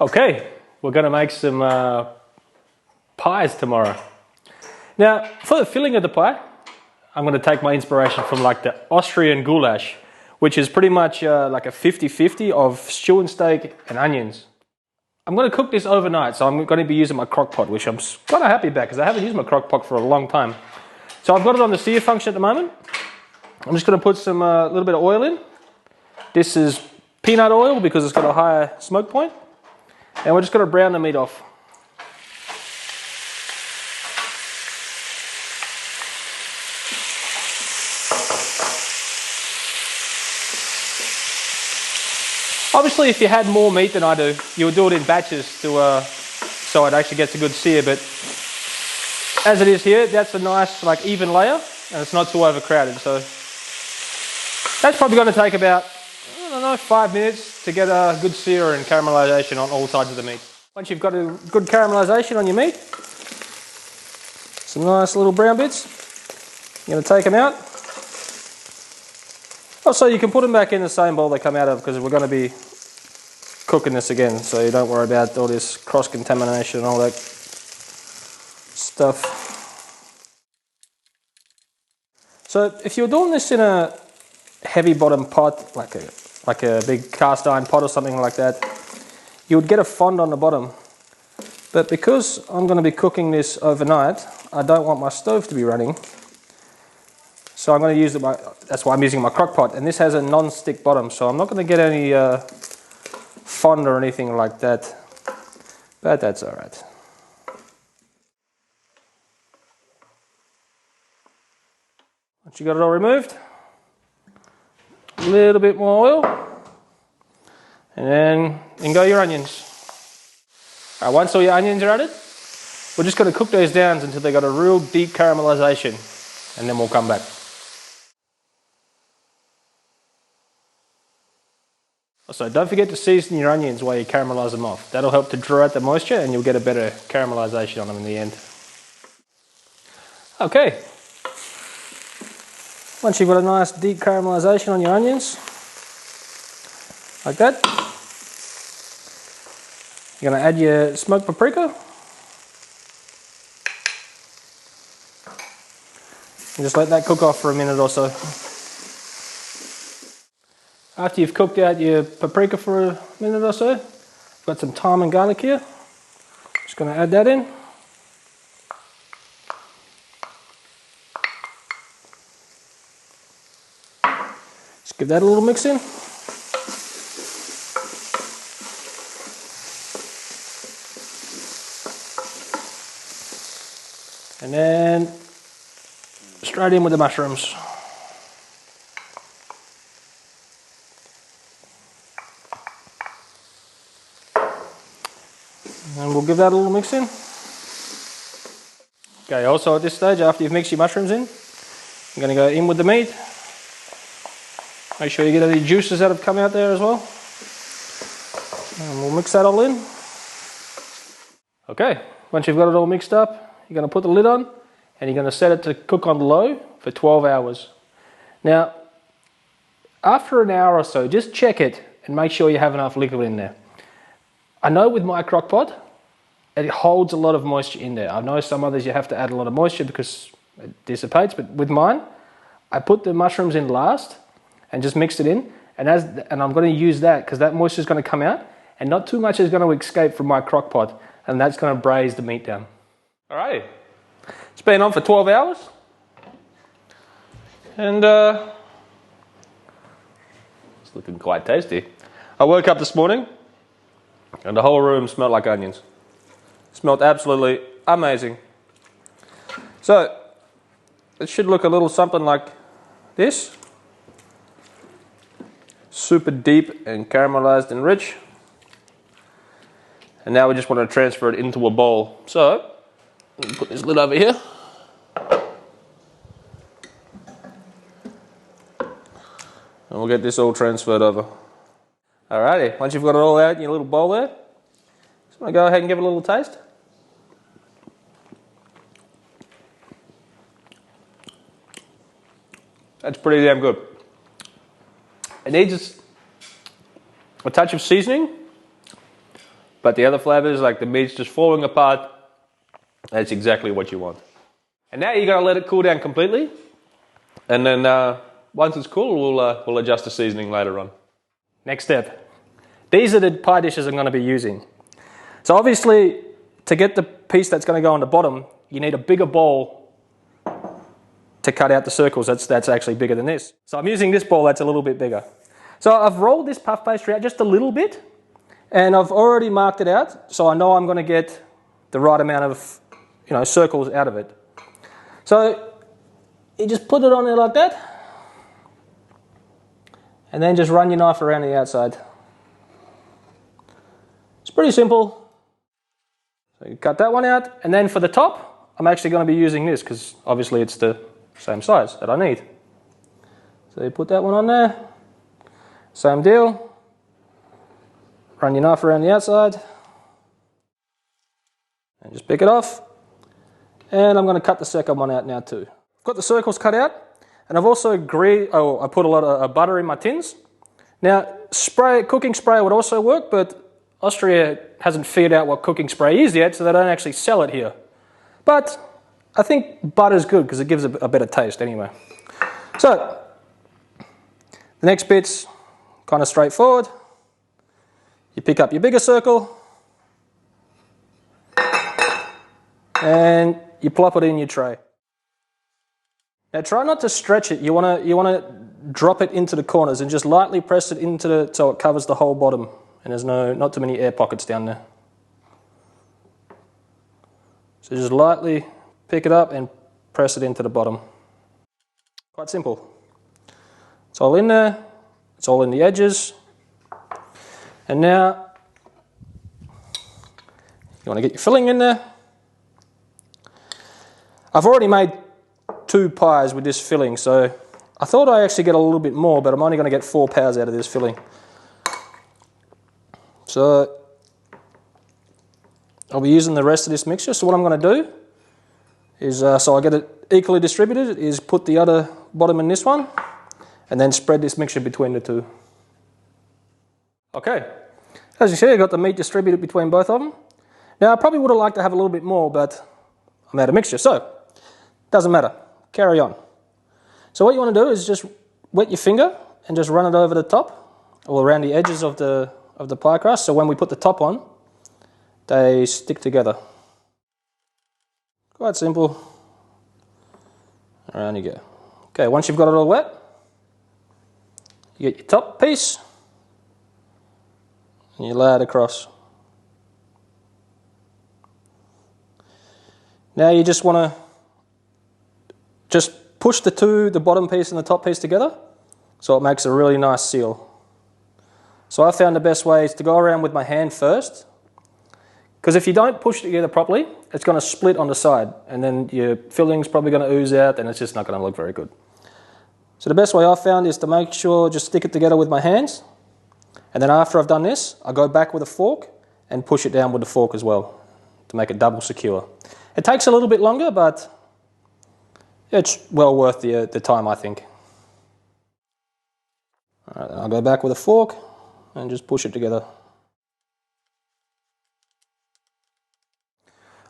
Okay, we're going to make some pies tomorrow. Now, for the filling of the pie, I'm going to take my inspiration from like the Austrian Gulasch, which is pretty much like a 50-50 of stew and steak and onions. I'm going to cook this overnight, so I'm going to be using my Crockpot, which I'm kind of happy about because I haven't used my Crockpot for a long time. So I've got it on the sear function at the moment. I'm just going to put some little bit of oil in. This is peanut oil because it's got a higher smoke point. And we're just going to brown the meat off. Obviously, if you had more meat than I do, you would do it in batches to, so it actually gets a good sear. But as it is here, that's a nice, like, even layer, and it's not too overcrowded. So that's probably going to take about, I don't know, 5 minutes to get a good sear and caramelization on all sides of the meat. Once you've got a good caramelization on your meat, some nice little brown bits, you're going to take them out. Also, you can put them back in the same bowl they come out of because we're going to be cooking this again, so you don't worry about all this cross-contamination and all that stuff. So if you're doing this in a heavy bottom pot, like a big cast iron pot or something like that, you would get a fond on the bottom. But because I'm going to be cooking this overnight, I don't want my stove to be running. So I'm going to use that's why I'm using my Crockpot, and this has a non-stick bottom, so I'm not going to get any fond or anything like that, but that's all right. Once you got it all removed, a little bit more oil, and then in go your onions. All right, once all your onions are added, we're just going to cook those down until they got a real deep caramelization, and then we'll come back. Also, don't forget to season your onions while you caramelize them off. That'll help to draw out the moisture and you'll get a better caramelization on them in the end. Okay. Once you've got a nice deep caramelization on your onions, like that, you're going to add your smoked paprika. And just let that cook off for a minute or so. After you've cooked out your paprika for a minute or so, I've got some thyme and garlic here. Just going to add that in. Just give that a little mix in. And then straight in with the mushrooms. And we'll give that a little mix in. Okay, also at this stage, after you've mixed your mushrooms in, I'm going to go in with the meat. Make sure you get any juices that have come out there as well. And we'll mix that all in. Okay, once you've got it all mixed up, you're going to put the lid on and you're going to set it to cook on low for 12 hours. Now, after an hour or so, just check it and make sure you have enough liquid in there. I know with my Crockpot, it holds a lot of moisture in there. I know some others you have to add a lot of moisture because it dissipates, but with mine, I put the mushrooms in last and just mixed it in, and I'm going to use that because that moisture is going to come out and not too much is going to escape from my Crockpot, and that's going to braise the meat down. Alrighty, it's been on for 12 hours, and it's looking quite tasty. I woke up this morning and the whole room smelled like onions. Smelled absolutely amazing. So, it should look a little something like this. Super deep and caramelized and rich. And now we just want to transfer it into a bowl. So, put this lid over here. And we'll get this all transferred over. Alrighty, once you've got it all out in your little bowl there, just want to go ahead and give it a little taste. That's pretty damn good. It needs a touch of seasoning, but the other flavors, like the meat's just falling apart, that's exactly what you want. And now you gotta let it cool down completely, and then once it's cool, we'll adjust the seasoning later on. Next step. These are the pie dishes I'm going to be using. So obviously, to get the piece that's going to go on the bottom, you need a bigger bowl to cut out the circles. That's actually bigger than this. So I'm using this bowl that's a little bit bigger. So I've rolled this puff pastry out just a little bit, and I've already marked it out, so I know I'm going to get the right amount of, circles out of it. So you just put it on there like that, and then just run your knife around the outside. It's pretty simple. So you cut that one out, and then for the top, I'm actually going to be using this because obviously it's the same size that I need. So you put that one on there, same deal. Run your knife around the outside, and just pick it off. And I'm going to cut the second one out now too. I've got the circles cut out. And I've also I put a lot of butter in my tins. Now, cooking spray would also work, but Austria hasn't figured out what cooking spray is yet, so they don't actually sell it here. But I think butter's good because it gives a better taste anyway. So, the next bit's kind of straightforward. You pick up your bigger circle, and you plop it in your tray. Now try not to stretch it. You want to drop it into the corners and just lightly press it so it covers the whole bottom, and there's not too many air pockets down there. So just lightly pick it up and press it into the bottom. Quite simple. It's all in there. It's all in the edges. And now you want to get your filling in there. I've already made 2 pies with this filling, so I thought I actually get a little bit more, but I'm only going to get 4 pies out of this filling. So I'll be using the rest of this mixture. So what I'm going to do is, so I get it equally distributed, is put the other bottom in this one, and then spread this mixture between the two. Okay, as you see, I got the meat distributed between both of them. Now I probably would have liked to have a little bit more, but I'm out of mixture, so doesn't matter. Carry on. So what you want to do is just wet your finger and just run it over the top or around the edges of the pie crust, so when we put the top on, they stick together. Quite simple. Around you go. Okay, once you've got it all wet, you get your top piece and you lay it across. Now you just want to push the bottom piece and the top piece together so it makes a really nice seal. So I found the best way is to go around with my hand first, because if you don't push it together properly, it's going to split on the side and then your filling's probably going to ooze out and it's just not going to look very good. So the best way I've found is to make sure, just stick it together with my hands, and then after I've done this, I go back with a fork and push it down with the fork as well to make it double secure. It takes a little bit longer, but it's well worth the time, I think. All right, then I'll go back with a fork and just push it together.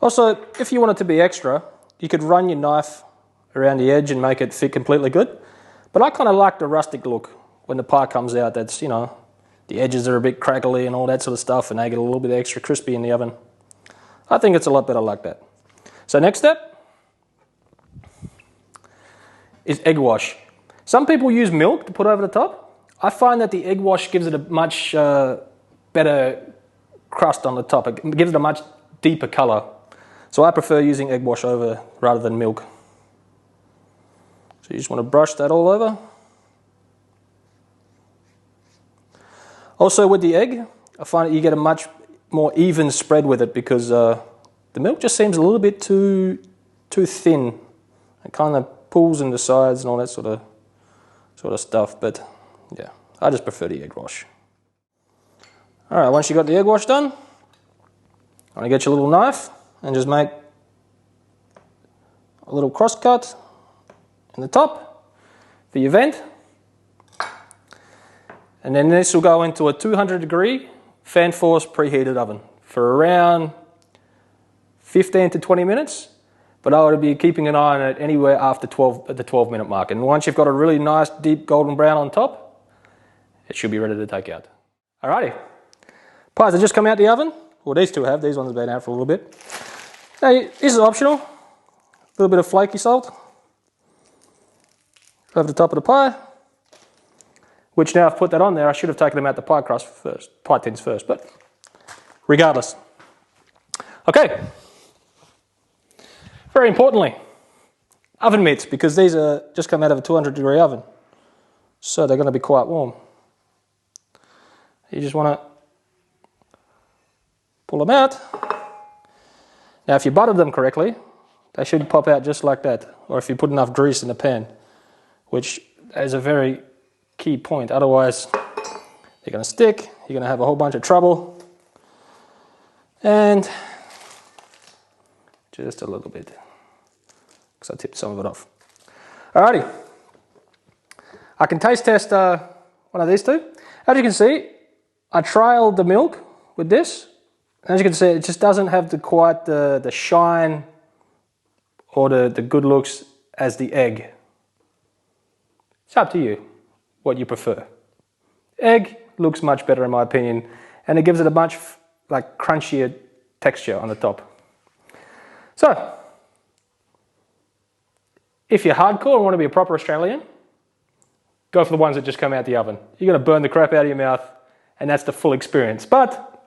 Also, if you want it to be extra, you could run your knife around the edge and make it fit completely good. But I kind of like the rustic look when the pie comes out. That's, the edges are a bit crackly and all that sort of stuff, and they get a little bit extra crispy in the oven. I think it's a lot better like that. So next step is egg wash. Some people use milk to put over the top. I find that the egg wash gives it a much better crust on the top. It gives it a much deeper colour. So I prefer using egg wash over rather than milk. So you just want to brush that all over. Also with the egg, I find that you get a much more even spread with it because the milk just seems a little bit too thin. It kind of pulls in the sides and all that sort of stuff, but yeah, I just prefer the egg wash. Alright, once you got the egg wash done, I'm going to get your little knife and just make a little cross cut in the top for your vent, and then this will go into a 200 degree fan force preheated oven for around 15 to 20 minutes, but I would be keeping an eye on it anywhere after the 12-minute mark. And once you've got a really nice deep golden brown on top, it should be ready to take out. Alrighty, pies have just come out the oven. Well, these two have. These ones have been out for a little bit. Now, this is optional. A little bit of flaky salt over the top of the pie, which now I've put that on there. I should have taken them out the pie crust first, pie tins first, but regardless. Okay. Very importantly, oven mitts, because these are just come out of a 200-degree oven, so they're going to be quite warm. You just want to pull them out. Now, if you buttered them correctly, they should pop out just like that, or if you put enough grease in the pan, which is a very key point. Otherwise, they're going to stick, you're going to have a whole bunch of trouble, and just a little bit, because I tipped some of it off. Alrighty, I can taste test one of these two. As you can see, I trialed the milk with this. As you can see, it just doesn't have quite the shine or the good looks as the egg. It's up to you what you prefer. Egg looks much better in my opinion, and it gives it a much like crunchier texture on the top. So, if you're hardcore and want to be a proper Australian, go for the ones that just come out the oven. You're going to burn the crap out of your mouth, and that's the full experience. But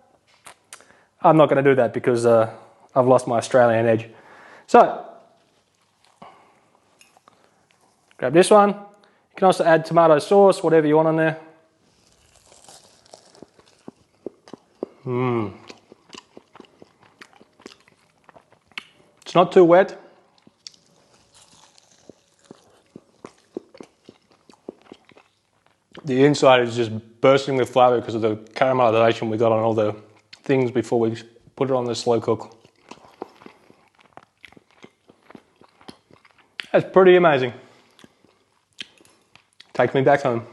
I'm not going to do that because I've lost my Australian edge. So, grab this one. You can also add tomato sauce, whatever you want on there. It's not too wet. The inside is just bursting with flavour because of the caramelization we got on all the things before we put it on the slow cook. That's pretty amazing. Take me back home.